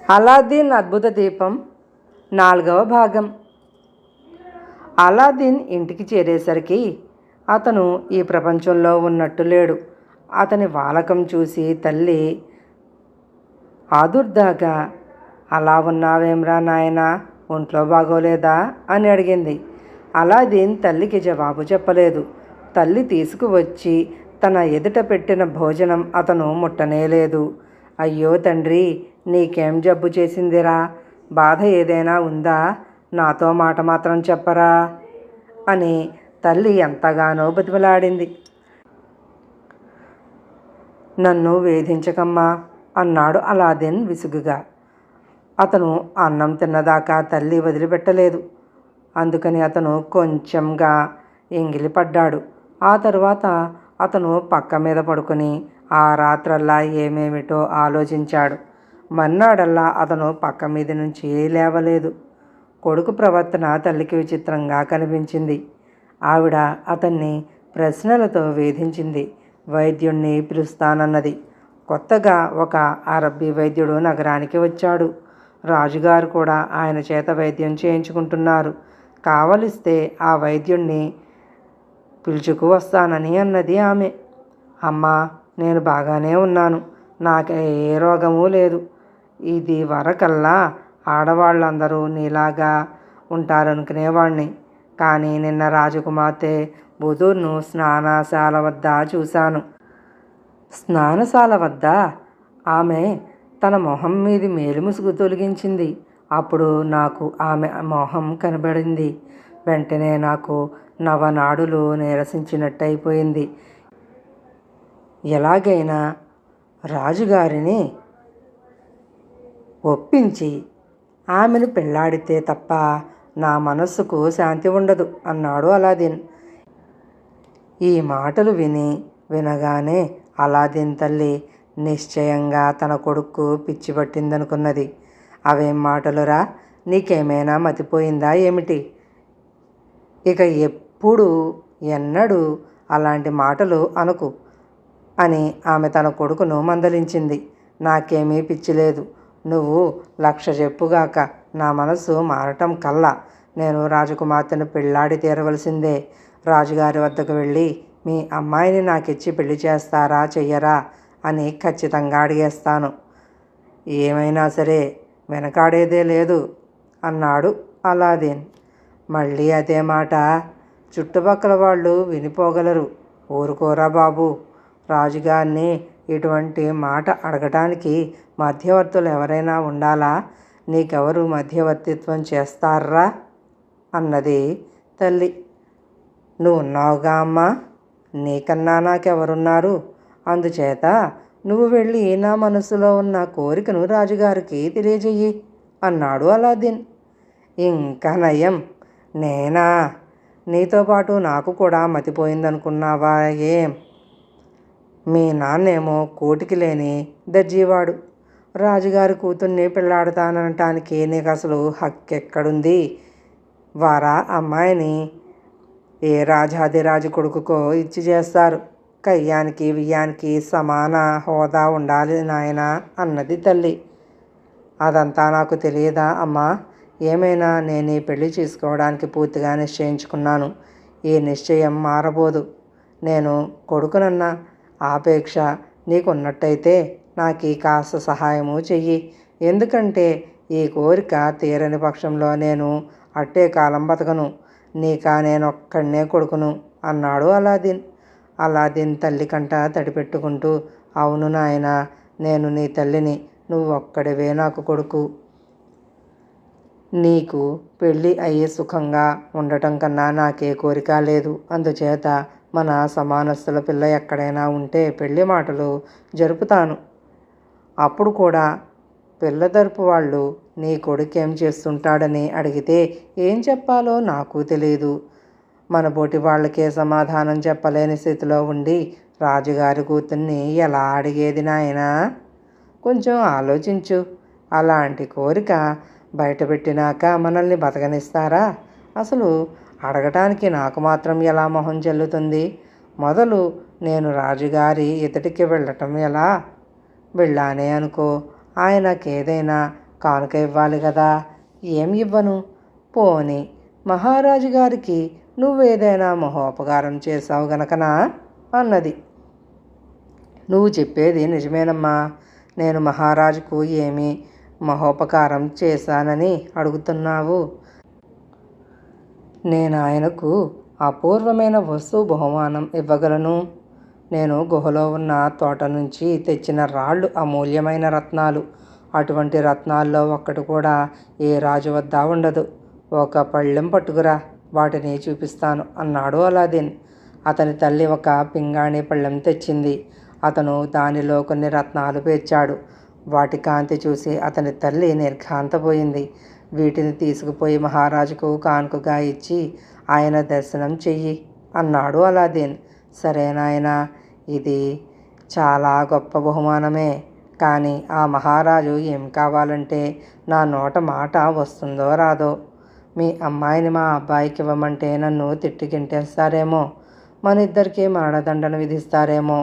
అలాద్దీన్ అద్భుత దీపం 4వ భాగం. అలాద్దీన్ ఇంటికి చేరేసరికి అతను ఈ ప్రపంచంలో ఉన్నట్టు లేడు. అతని వాలకం చూసి తల్లి ఆదుర్దాగా, అలా ఉన్నావేమ్రా నాయనా, ఒంట్లో బాగోలేదా అని అడిగింది. అలాద్దీన్ తల్లికి జవాబు చెప్పలేదు. తల్లి తీసుకువచ్చి తన ఎదుట పెట్టిన భోజనం అతను ముట్టనేలేదు. అయ్యో తండ్రి, నీకేం జబ్బు చేసిందిరా? బాధ ఏదైనా ఉందా? నాతో మాట మాత్రం చెప్పరా అని తల్లి ఎంతగానో బతిమలాడింది. నన్ను వేధించకమ్మా అన్నాడు అలాద్దీన్ విసుగుగా. అతను అన్నం తిన్నదాకా తల్లి వదిలిపెట్టలేదు. అందుకని అతను కొంచెంగా ఎంగిలిపడ్డాడు. ఆ తరువాత అతను పక్క మీద పడుకొని ఆ రాత్రల్లా ఏమేమిటో ఆలోచించాడు. మర్నాడల్లా అతను పక్క మీద నుంచి లేవలేదు. కొడుకు ప్రవర్తన తల్లికి విచిత్రంగా కనిపించింది. ఆవిడ అతన్ని ప్రశ్నలతో వేధించింది. వైద్యుణ్ణి పిలుస్తానన్నది. కొత్తగా ఒక అరబ్బీ వైద్యుడు నగరానికి వచ్చాడు. రాజుగారు కూడా ఆయన చేత వైద్యం చేయించుకుంటున్నారు. కావలిస్తే ఆ వైద్యుణ్ణి పిలుచుకు వస్తానని అన్నది ఆమె. అమ్మా, నేను బాగానే ఉన్నాను. నాకు ఏ రోగమూ లేదు. ఇది వరకల్లా ఆడవాళ్ళందరూ నీలాగా ఉంటారనుకునేవాణ్ణి. కానీ నిన్న రాజకుమార్తె బుధూర్ను స్నానశాల వద్ద చూశాను. స్నానశాల వద్ద ఆమె తన మొహం మీది మేలుముసుగు తొలగించింది. అప్పుడు నాకు ఆమె మొహం కనబడింది. వెంటనే నాకు నవనాడులు నీరసించినట్టయిపోయింది. ఎలాగైనా రాజుగారిని ఒప్పించి ఆమెను పెళ్లాడితే తప్ప నా మనస్సుకు శాంతి ఉండదు అన్నాడు అలాద్దీన్. ఈ మాటలు వినగానే అలాద్దీన్ తల్లి నిశ్చయంగా తన కొడుకు పిచ్చి పట్టిందనుకున్నది. అవేం మాటలురా? నీకేమైనా మతిపోయిందా ఏమిటి? ఇక ఎన్నడూ అలాంటి మాటలు అనకు అని ఆమె తన కొడుకును మందలించింది. నాకేమీ పిచ్చిలేదు. నువ్వు 1,00,000 చెప్పుగాక, నా మనసు మారటం కల్లా నేను రాజకుమార్తెను పెళ్లాడి తీరవలసిందే. రాజుగారి వద్దకు వెళ్ళి మీ అమ్మాయిని నాకిచ్చి పెళ్లి చేస్తారా చెయ్యరా అని ఖచ్చితంగా అడిగేస్తాను. ఏమైనా సరే వెనకాడేదే లేదు అన్నాడు అలాద్దీన్. మళ్ళీ అదే మాట? చుట్టుపక్కల వాళ్ళు వినిపోగలరు. ఊరుకోరా బాబు. రాజుగారిని ఇటువంటి మాట అడగటానికి మధ్యవర్తులు ఎవరైనా ఉండాలా? నీకెవరు మధ్యవర్తిత్వం చేస్తారా అన్నది తల్లి. నువ్వు ఉన్నావుగా అమ్మా, నీకన్నా నాకెవరున్నారు? అందుచేత నువ్వు వెళ్ళి నా మనసులో ఉన్న కోరికను రాజుగారికి తెలియజెయ్యి అన్నాడు అలాద్దీన్. ఇంకా నయం. నేనా? నీతో పాటు నాకు కూడా మతిపోయిందనుకున్నావా ఏం? మీ నాన్నేమో కోటికి లేని దర్జీవాడు. రాజుగారి కూతుర్ని పెళ్లాడతానటానికి నీకు అసలు హక్కెక్కడుంది? వారా అమ్మాయిని ఏ రాజాదిరాజు కొడుకుకో ఇచ్చి చేస్తారు. కయ్యానికి బియ్యానికి సమాన హోదా ఉండాలి నాయనా అన్నది తల్లి. అదంతా నాకు తెలియదా అమ్మా? ఏమైనా నేను ఈ పెళ్లి చేసుకోవడానికి పూర్తిగా నిశ్చయించుకున్నాను. ఈ నిశ్చయం మారబోదు. నేను కొడుకునన్న ఆపేక్ష నీకున్నట్టయితే నాకు కాస్త సహాయము చెయ్యి. ఎందుకంటే ఈ కోరిక తీరని పక్షంలో నేను అట్టే కాలం బతకను. నీకా నేనొక్కడినే కొడుకును అన్నాడు అలాద్దీన్. అలాద్దీన్ తల్లి కంట తడిపెట్టుకుంటూ, అవును నాయనా, నేను నీ తల్లిని. నువ్వు ఒక్కడివే నాకు కొడుకు. నీకు పెళ్ళి అయ్యి సుఖంగా ఉండటం కన్నా నాకే కోరిక లేదు. అందుచేత మన సమానస్తుల పిల్ల ఎక్కడైనా ఉంటే పెళ్లి మాటలు జరుపుతాను. అప్పుడు కూడా పిల్ల తరపు వాళ్ళు నీ కొడుకేం చేస్తుంటాడని అడిగితే ఏం చెప్పాలో నాకు తెలియదు. మన బోటి వాళ్ళకే సమాధానం చెప్పలేని స్థితిలో ఉండి రాజుగారి కూతుర్ని ఎలా అడిగేది నాయనా? కొంచెం ఆలోచించు. అలాంటి కోరిక బయటపెట్టినాక మనల్ని బతకనిస్తారా? అసలు అడగటానికి నాకు మాత్రం ఎలా మొహం చెల్లుతుంది? మొదలు నేను రాజుగారి ఎదుటికి వెళ్ళటం ఎలా? వెళ్ళానే అనుకో, ఆయనకేదైనా కానుక ఇవ్వాలి కదా. ఏం ఇవ్వను. పోనీ మహారాజు గారికి నువ్వేదైనా మహోపకారం చేశావు గనకనా అన్నది. నువ్వు చెప్పేది నిజమేనమ్మా. నేను మహారాజుకు ఏమి మహోపకారం చేశానని అడుగుతున్నావు? నేను ఆయనకు అపూర్వమైన వస్తువు బహుమానం ఇవ్వగలను. నేను గుహలో ఉన్న తోట నుంచి తెచ్చిన రాళ్ళు అమూల్యమైన రత్నాలు. అటువంటి రత్నాల్లో ఒక్కటి కూడా ఏ రాజు వద్ద ఉండదు. ఒక పళ్ళెం పట్టుకురా, వాటిని చూపిస్తాను అన్నాడు అలాదీన్. అతని తల్లి ఒక పింగాణి పళ్ళెం తెచ్చింది. అతను దానిలో కొన్ని రత్నాలు పేర్చాడు. వాటి కాంతి చూసి అతని తల్లి నిర్ఘాంతపోయింది. వీటిని తీసుకుపోయి మహారాజుకు కానుకగా ఇచ్చి ఆయన దర్శనం చెయ్యి అన్నాడు అలాదీన్. సరే నాయనా, ఇది చాలా గొప్ప బహుమానమే. కానీ ఆ మహారాజు ఏం కావాలంటే నా నోట మాట వస్తుందో రాదో. మీ అమ్మాయిని మా అబ్బాయికి ఇవ్వమంటే నన్ను తిట్టి గింటేస్తారేమో, మన ఇద్దరికీ మరణదండన విధిస్తారేమో.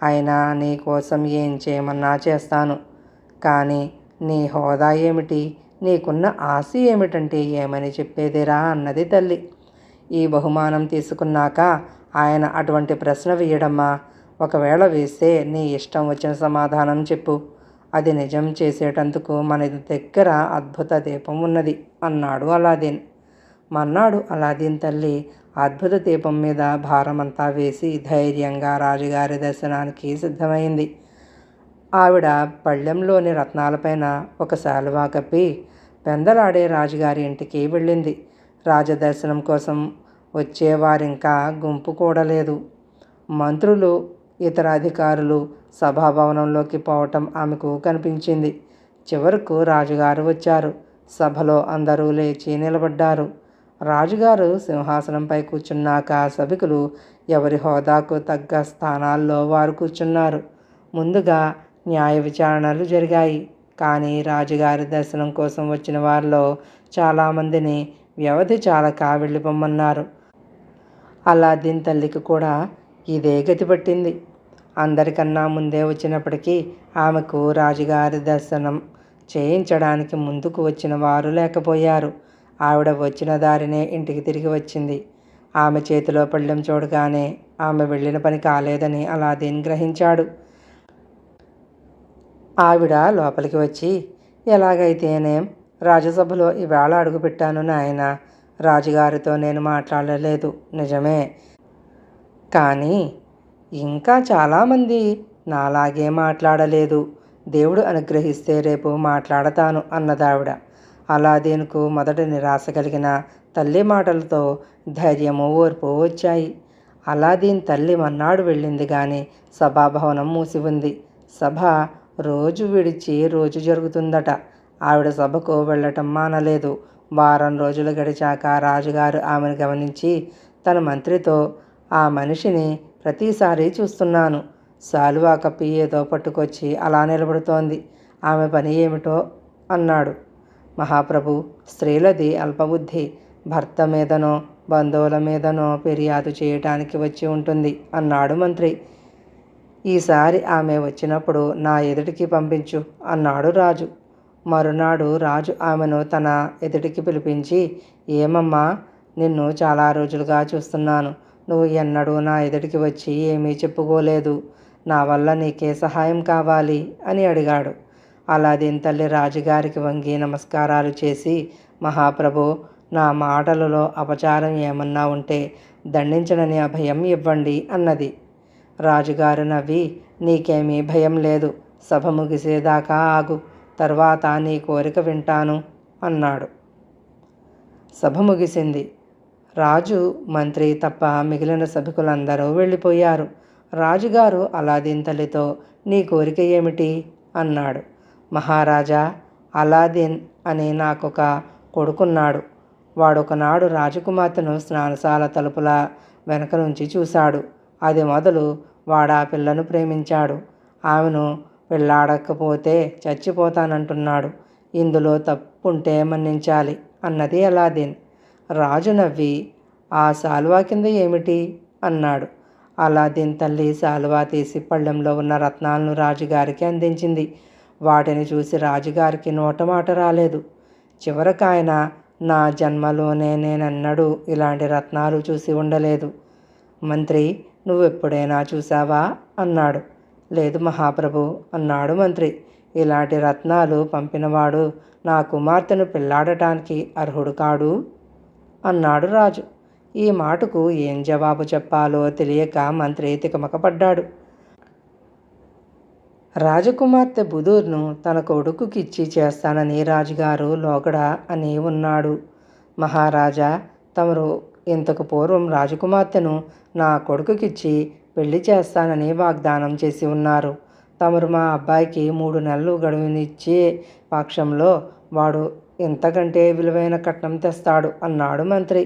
అయినా నీ కోసం ఏం చేయమన్నా చేస్తాను. కానీ నీ హోదా ఏమిటి, నీకున్న ఆశ ఏమిటంటే ఏమని చెప్పేదిరా అన్నది తల్లి. ఈ బహుమానం తీసుకున్నాక ఆయన అటువంటి ప్రశ్న వేయడమ్మా. ఒకవేళ వేస్తే నీ ఇష్టం వచ్చిన సమాధానం చెప్పు. అది నిజం చేసేటందుకు మన దగ్గర అద్భుత దీపం ఉన్నది అన్నాడు అలాదీన్. మర్నాడు అలాదీన్ తల్లి అద్భుత దీపం మీద భారమంతా వేసి ధైర్యంగా రాజుగారి దర్శనానికి సిద్ధమైంది. ఆవిడ పళ్ళెంలోని రత్నాలపైన ఒక శాలువా కప్పి పెందలాడే రాజుగారి ఇంటికి వెళ్ళింది. రాజదర్శనం కోసం వచ్చేవారింకా గుంపు కూడలేదు. మంత్రులు, ఇతర అధికారులు సభాభవనంలోకి పోవటం ఆమెకు కనిపించింది. చివరకు రాజుగారు వచ్చారు. సభలో అందరూ లేచి నిలబడ్డారు. రాజుగారు సింహాసనంపై కూర్చున్నాక సభికులు ఎవరి హోదాకు తగ్గ స్థానాల్లో వారు కూర్చున్నారు. ముందుగా న్యాయ విచారణలు జరిగాయి. కానీ రాజుగారి దర్శనం కోసం వచ్చిన వారిలో చాలామందిని వ్యవధి చాలక వెళ్ళిపోమన్నారు. అలాదీన్ తల్లికి కూడా ఇదే గతి పట్టింది. అందరికన్నా ముందే వచ్చినప్పటికీ ఆమెకు రాజుగారి దర్శనం చేయించడానికి ముందుకు వచ్చిన వారు లేకపోయారు. ఆవిడ వచ్చిన దారినే ఇంటికి తిరిగి వచ్చింది. ఆమె చేతిలో పళ్ళెం చూడగానే ఆమె వెళ్ళిన పని కాలేదని అలాదీన్ గ్రహించాడు. ఆవిడ లోపలికి వచ్చి, ఎలాగైతేనేం రాజసభలో ఈవేళ అడుగుపెట్టాను నాయన. రాజుగారితో నేను మాట్లాడలేదు నిజమే, కానీ ఇంకా చాలామంది నాలాగే మాట్లాడలేదు. దేవుడు అనుగ్రహిస్తే రేపు మాట్లాడతాను అన్నదావిడ. అలాదీన్కు మొదట నిరాశ కలిగిన తల్లి మాటలతో ధైర్యము, ఓర్పు వచ్చాయి. అలాదీన్ తల్లి మర్నాడు వెళ్ళింది కానీ సభాభవనం మూసి ఉంది. సభ రోజు విడిచి రోజు జరుగుతుందట. ఆవిడ సభకు వెళ్ళటం మానలేదు. వారం రోజులు గడిచాక రాజుగారు ఆమెను గమనించి తన మంత్రితో, ఆ మనిషిని ప్రతిసారి చూస్తున్నాను. శాలువా కప్పి ఏదో పట్టుకొచ్చి అలా నిలబడుతోంది. ఆమె పని ఏమిటో అన్నాడు. మహాప్రభు, స్త్రీలది అల్పబుద్ధి. భర్త మీదనో బంధువుల మీదనో ఫిర్యాదు చేయటానికి వచ్చి ఉంటుంది అన్నాడు మంత్రి. ఈసారి ఆమె వచ్చినప్పుడు నా ఎదుటికి పంపించు అన్నాడు రాజు. మరునాడు రాజు ఆమెను తన ఎదుటికి పిలిపించి, ఏమమ్మా, నిన్ను చాలా రోజులుగా చూస్తున్నాను. నువ్వు ఎన్నడూ నా ఎదుటికి వచ్చి ఏమీ చెప్పుకోలేదు. నా వల్ల నీకే సహాయం కావాలి అని అడిగాడు. అలాదీన్ తల్లి రాజుగారికి వంగి నమస్కారాలు చేసి, మహాప్రభు, నా మాటలలో అపచారం ఏమన్నా ఉంటే దండించనని అభయం ఇవ్వండి అన్నది. రాజుగారు నవ్వి, నీకేమీ భయం లేదు. సభ ముగిసేదాకా ఆగు, తర్వాత నీ కోరిక వింటాను అన్నాడు. సభ ముగిసింది. రాజు, మంత్రి తప్ప మిగిలిన సభికులందరూ వెళ్ళిపోయారు. రాజుగారు అలాదీన్ తల్లితో, నీ కోరిక ఏమిటి అన్నాడు. మహారాజా, అలాదీన్ అని నాకొక కొడుకున్నాడు. వాడొకనాడు రాజకుమార్తెను స్నానశాల తలుపుల వెనక నుంచి చూశాడు. అది మొదలు వాడా పిల్లను ప్రేమించాడు. ఆమెను పెళ్ళాడకపోతే చచ్చిపోతానంటున్నాడు. ఇందులో తప్పుంటే మన్నించాలి అన్నది అలాదీన్. రాజు నవ్వి, ఆ శాలువా కింద ఏమిటి అన్నాడు. అలాదీన్ తల్లి శాలువా తీసి పళ్ళెంలో ఉన్న రత్నాలను రాజుగారికి అందించింది. వాటిని చూసి రాజుగారికి నోటమాట రాలేదు. చివరకు ఆయన, నా జన్మలోనే నేనెన్నడూ ఇలాంటి రత్నాలు చూసి ఉండలేదు. మంత్రి, నువ్వెప్పుడైనా చూసావా అన్నాడు. లేదు మహాప్రభు అన్నాడు మంత్రి. ఇలాంటి రత్నాలు పంపినవాడు నా కుమార్తెను పెళ్లాడటానికి అర్హుడు కాడు అన్నాడు రాజు. ఈ మాటకు ఏం జవాబు చెప్పాలో తెలియక మంత్రి తికమకపడ్డాడు. రాజకుమార్తె బుదూర్ను తన కొడుకుకిచ్చి చేస్తానని రాజుగారు లోగడ అని ఉన్నాడు. మహారాజా, తమరు ఇంతకు పూర్వం రాజకుమార్తెను నా కొడుకుకిచ్చి పెళ్లి చేస్తానని వాగ్దానం చేసి ఉన్నారు. తమరు మా అబ్బాయికి 3 నెలలు గడువునిచ్చే పక్షంలో వాడు ఇంతకంటే విలువైన కట్నం తెస్తాడు అన్నాడు మంత్రి.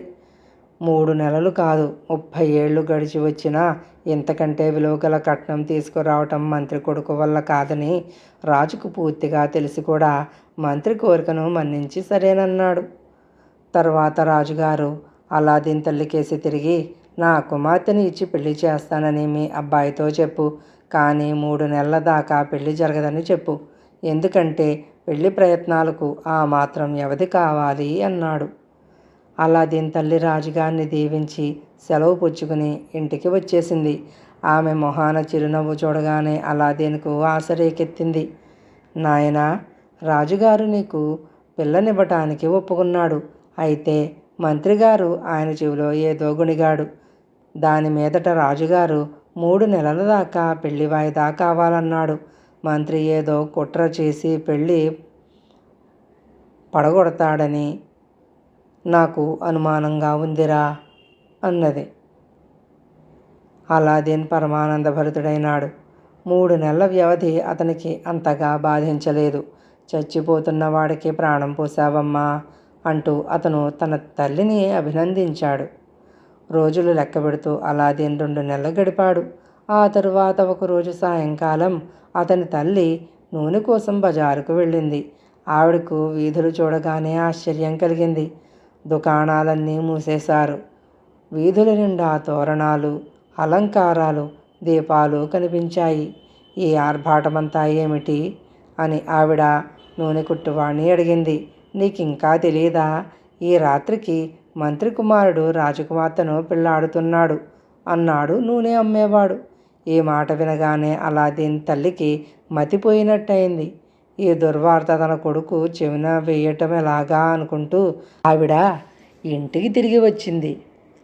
3 నెలలు కాదు, 30 ఏళ్ళు గడిచి వచ్చినా ఇంతకంటే విలువగల కట్నం తీసుకురావటం మంత్రి కొడుకు వల్ల కాదని రాజుకు పూర్తిగా తెలిసి కూడా మంత్రి కోరికను మన్నించి సరేనన్నాడు. తర్వాత రాజుగారు అలాదీన్ తల్లికేసి తిరిగి, నా కుమార్తెని ఇచ్చి పెళ్లి చేస్తానని మీ అబ్బాయితో చెప్పు, కానీ 3 నెలల దాకా పెళ్లి జరగదని చెప్పు. ఎందుకంటే పెళ్లి ప్రయత్నాలకు ఆ మాత్రం వ్యవధి కావాలి అన్నాడు. అలాదీన్ తల్లి రాజుగారిని దీవించి సెలవు పుచ్చుకుని ఇంటికి వచ్చేసింది. ఆమె మొహాన చిరునవ్వు చూడగానే అలాదీన్కు ఆశ రేకెత్తింది. నాయనా, రాజుగారు నీకు పిల్లనివ్వటానికి ఒప్పుకున్నాడు. అయితే మంత్రిగారు ఆయన చెవిలో ఏదో గుణిగాడు. దాని మీదట రాజుగారు 3 నెలల దాకా పెళ్లి వాయిదా కావాలన్నాడు. మంత్రి ఏదో కుట్ర చేసి పెళ్ళి పడగొడతాడని నాకు అనుమానంగా ఉందిరా అన్నది. అలాదీన్ పరమానందభరితుడైనాడు. 3 నెలల వ్యవధి అతనికి అంతగా బాధించలేదు. చచ్చిపోతున్న వాడికి ప్రాణం పోసావమ్మా అంటూ అతను తన తల్లిని అభినందించాడు. రోజులు లెక్కబెడుతూ అలాదీన్ 2 నెలలు గడిపాడు. ఆ తరువాత ఒకరోజు సాయంకాలం అతని తల్లి నూనె కోసం బజారుకు వెళ్ళింది. ఆవిడకు వీధులు చూడగానే ఆశ్చర్యం కలిగింది. దుకాణాలన్నీ మూసేశారు. వీధుల నిండా తోరణాలు, అలంకారాలు, దీపాలు కనిపించాయి. ఈ ఆర్భాటమంతా ఏమిటి అని ఆవిడ నూనె కుట్టువాణ్ణి అడిగింది. నీకింకా తెలియదా? ఈ రాత్రికి మంత్రి కుమారుడు రాజకుమార్తెను పెళ్లాడుతున్నాడు అన్నాడు నూనె అమ్మేవాడు. ఈ మాట వినగానే అలాదీన్ తల్లికి మతిపోయినట్టయింది. ఈ దుర్వార్త తన కొడుకు చెవిన వేయటం ఎలాగా అనుకుంటూ ఆవిడ ఇంటికి తిరిగి వచ్చింది.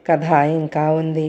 కథ ఇంకా ఉంది.